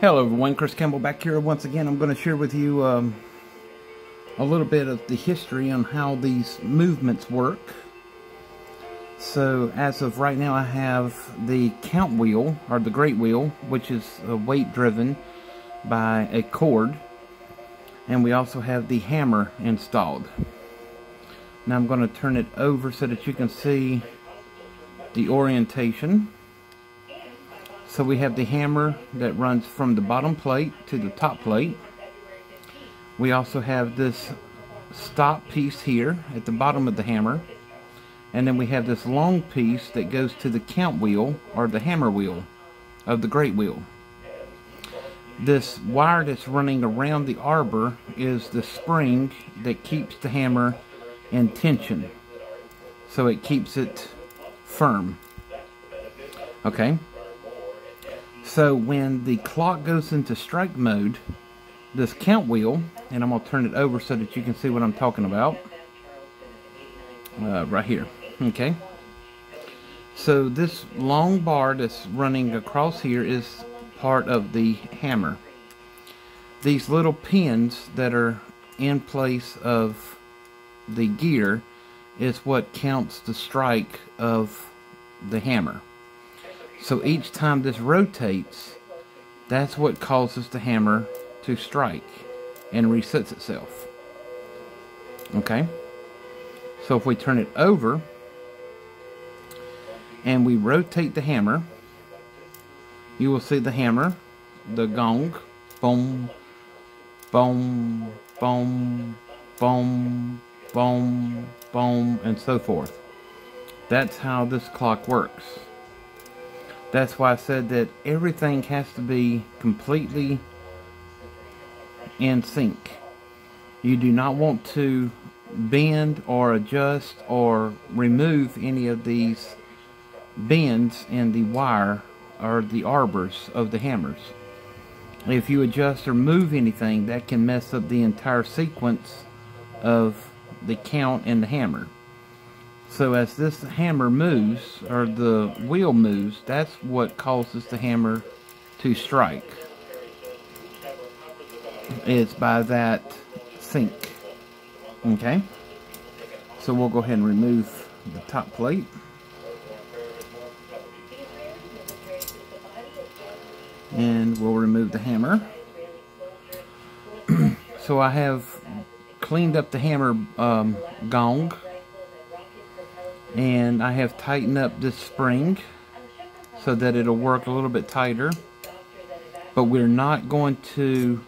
Hello everyone, Chris Campbell back here once again. I'm going to share with you a little bit of the history on how these movements work. So as of right now I have the count wheel, or the great wheel, which is weight driven by a cord. And we also have the hammer installed. Now I'm going to turn it over so that you can see the orientation. So we have the hammer that runs from the bottom plate to the top plate. We also have this stop piece here at the bottom of the hammer. And then we have this long piece that goes to the count wheel, or the hammer wheel of the great wheel. This wire that's running around the arbor is the spring that keeps the hammer in tension. So it keeps it firm. Okay. So when the clock goes into strike mode, this count wheel, and I'm going to turn it over so that you can see what I'm talking about, right here, okay? So this long bar that's running across here is part of the hammer. These little pins that are in place of the gear is what counts the strike of the hammer. So each time this rotates, that's what causes the hammer to strike and resets itself. Okay? So if we turn it over and we rotate the hammer, you will see the hammer, the gong, boom, boom, boom, boom, boom, boom, and so forth. That's how this clock works. That's why I said that everything has to be completely in sync. You do not want to bend or adjust or remove any of these bends in the wire or the arbors of the hammers. If you adjust or move anything, that can mess up the entire sequence of the count and the hammer. So as this hammer moves, or the wheel moves, that's what causes the hammer to strike. It's by that sync. Okay? So we'll go ahead and remove the top plate. And we'll remove the hammer. So I have cleaned up the hammer gong. And I have tightened up this spring so that it'll work a little bit tighter. But we're not going to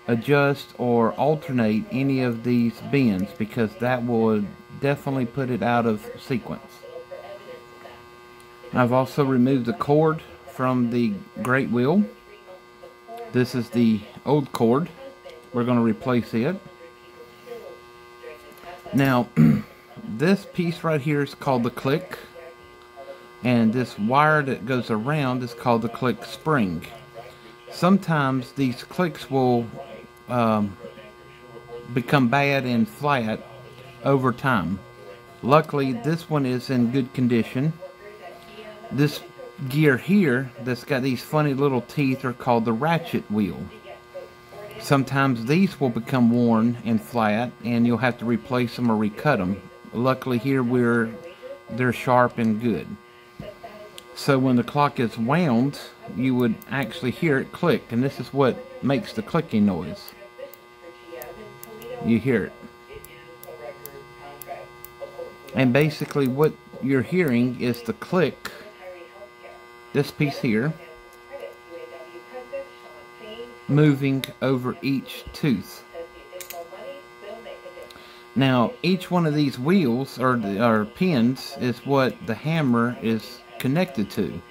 adjust or alternate any of these bends, because that will definitely put it out of sequence. I've also removed the cord from the great wheel. This is the old cord. We're going to replace it. Now, this piece right here is called the click, and this wire that goes around is called the click spring. Sometimes these clicks will become bad and flat over time. Luckily, this one is in good condition. This gear here that's got these funny little teeth are called the ratchet wheel. Sometimes these will become worn and flat, and you'll have to replace them or recut them. Luckily here they're sharp and good. So when the clock is wound, you would actually hear it click, and this is what makes the clicking noise. You hear it. And basically what you're hearing is the click, this piece here, moving over each tooth. Now, each one of these wheels, or pins, is what the hammer is connected to.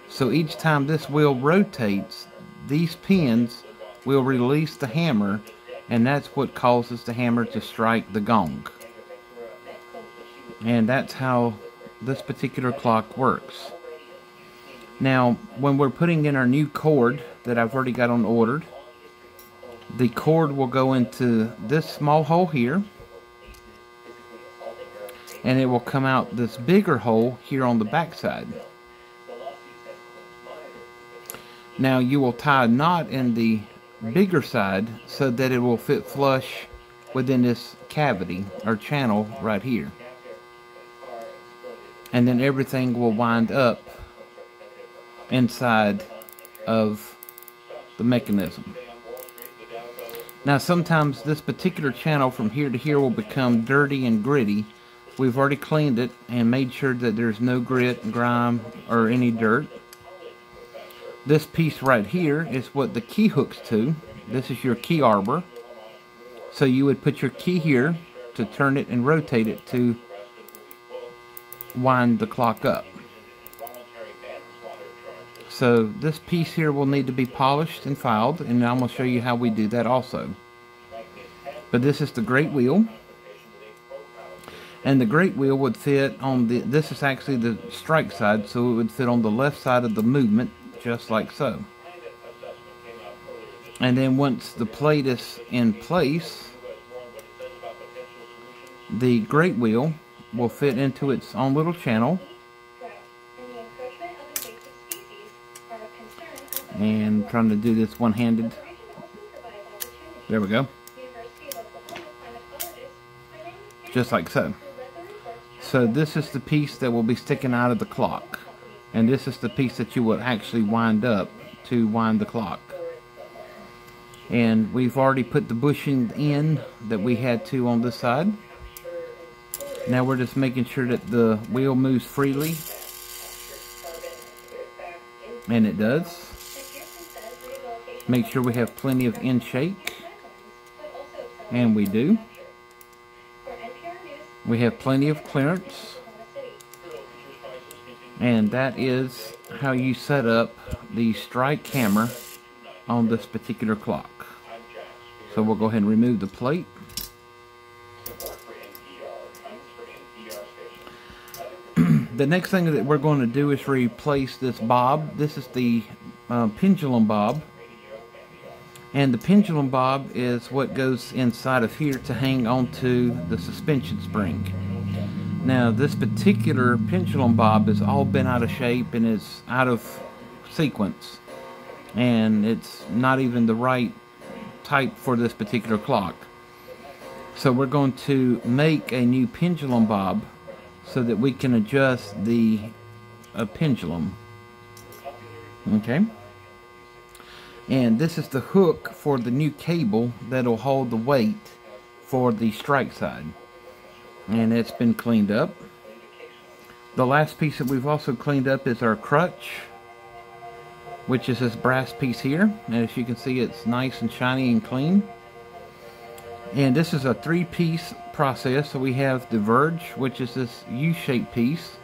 So each time this wheel rotates, these pins will release the hammer, and that's what causes the hammer to strike the gong. And that's how this particular clock works. Now, when we're putting in our new cord that I've already got on ordered, the cord will go into this small hole here, and it will come out this bigger hole here on the back side. Now you will tie a knot in the bigger side so that it will fit flush within this cavity or channel right here. And then everything will wind up inside of the mechanism. Now sometimes this particular channel from here to here will become dirty and gritty. We've already cleaned it and made sure that there's no grit, grime, or any dirt. This piece right here is what the key hooks to. This is your key arbor. So you would put your key here to turn it and rotate it to wind the clock up. So this piece here will need to be polished and filed, and I'm going to show you how we do that also. But this is the great wheel. And the great wheel would fit on the, this is actually the strike side, so it would fit on the left side of the movement, just like so. And then once the plate is in place, the great wheel will fit into its own little channel. And I'm trying to do this one-handed. There we go. Just like so. So this is the piece that will be sticking out of the clock. And this is the piece that you will actually wind up to wind the clock. And we've already put the bushing in that we had to on this side. Now we're just making sure that the wheel moves freely. And it does. Make sure we have plenty of end shake. And we do. We have plenty of clearance. And that is how you set up the strike hammer on this particular clock. So we'll go ahead and remove the plate. The next thing that we're going to do is replace this bob. This is the pendulum bob. And the pendulum bob is what goes inside of here to hang onto the suspension spring. Now this particular pendulum bob has all been out of shape and is out of sequence. And it's not even the right type for this particular clock. So we're going to make a new pendulum bob so that we can adjust the pendulum. Okay. And this is the hook for the new cable that'll hold the weight for the strike side. And it's been cleaned up. The last piece that we've also cleaned up is our crutch, which is this brass piece here. And as you can see, it's nice and shiny and clean. And this is a 3-piece process. So we have the verge, which is this U-shaped piece.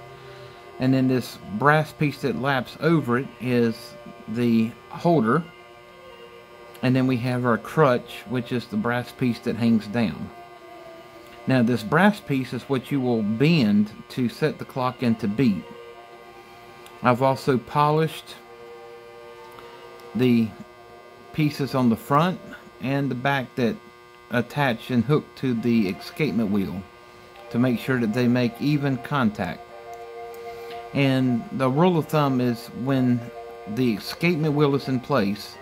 And then this brass piece that laps over it is the holder. And then we have our crutch, which is the brass piece that hangs down. Now this brass piece is what you will bend to set the clock into beat. I've also polished the pieces on the front and the back that attach and hook to the escapement wheel to make sure that they make even contact. And the rule of thumb is when the escapement wheel is in place,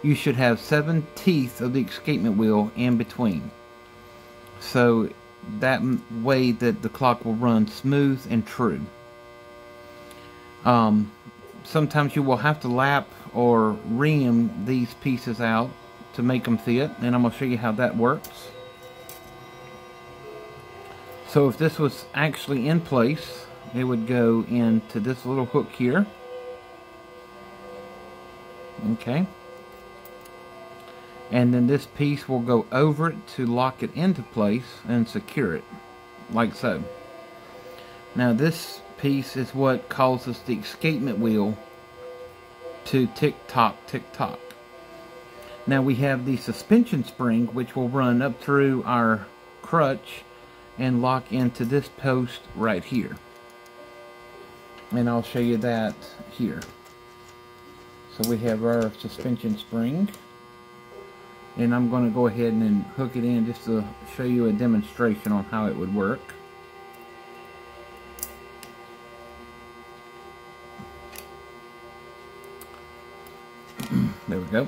you should have 7 teeth of the escapement wheel in between. So that way that the clock will run smooth and true. Sometimes you will have to lap or ream these pieces out to make them fit, and I'm going to show you how that works. So if this was actually in place, it would go into this little hook here. Okay. And then this piece will go over it to lock it into place and secure it, like so. Now this piece is what causes the escapement wheel to tick-tock, tick-tock. Now we have the suspension spring, which will run up through our crutch and lock into this post right here. And I'll show you that here. So we have our suspension spring. And I'm going to go ahead and hook it in just to show you a demonstration on how it would work. There we go.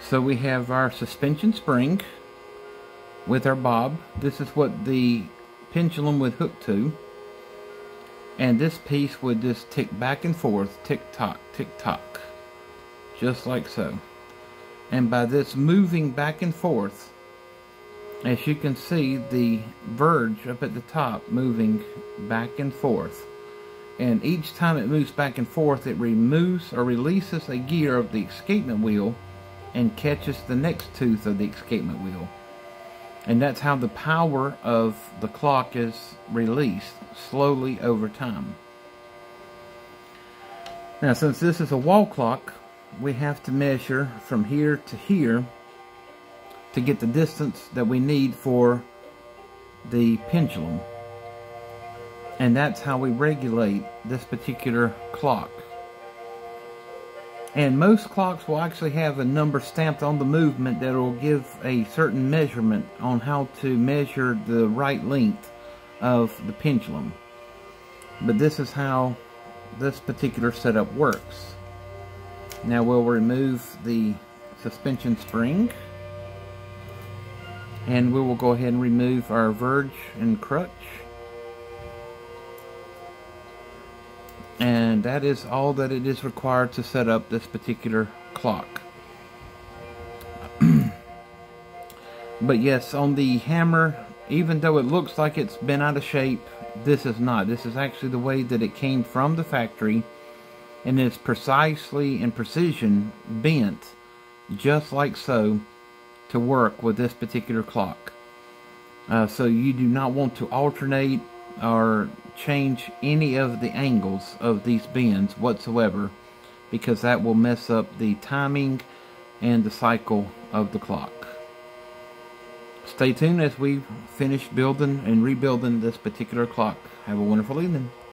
So we have our suspension spring with our bob. This is what the pendulum would hook to. And this piece would just tick back and forth, tick-tock, tick-tock. Just like so. And by this moving back and forth, as you can see, the verge up at the top moving back and forth. And each time it moves back and forth, it removes or releases a gear of the escapement wheel and catches the next tooth of the escapement wheel. And that's how the power of the clock is released slowly over time. Now, since this is a wall clock, we have to measure from here to here to get the distance that we need for the pendulum. And that's how we regulate this particular clock. And most clocks will actually have a number stamped on the movement that will give a certain measurement on how to measure the right length of the pendulum. But this is how this particular setup works. Now we'll remove the suspension spring, and we will go ahead and remove our verge and crutch. And that is all that it is required to set up this particular clock. But yes, on the hammer, even though it looks like it's been out of shape, this is not. This is actually the way that it came from the factory, and it's precisely and precision bent just like so to work with this particular clock. So you do not want to alternate or change any of the angles of these bends whatsoever, because that will mess up the timing and the cycle of the clock. Stay tuned as we finish building and rebuilding this particular clock. Have a wonderful evening.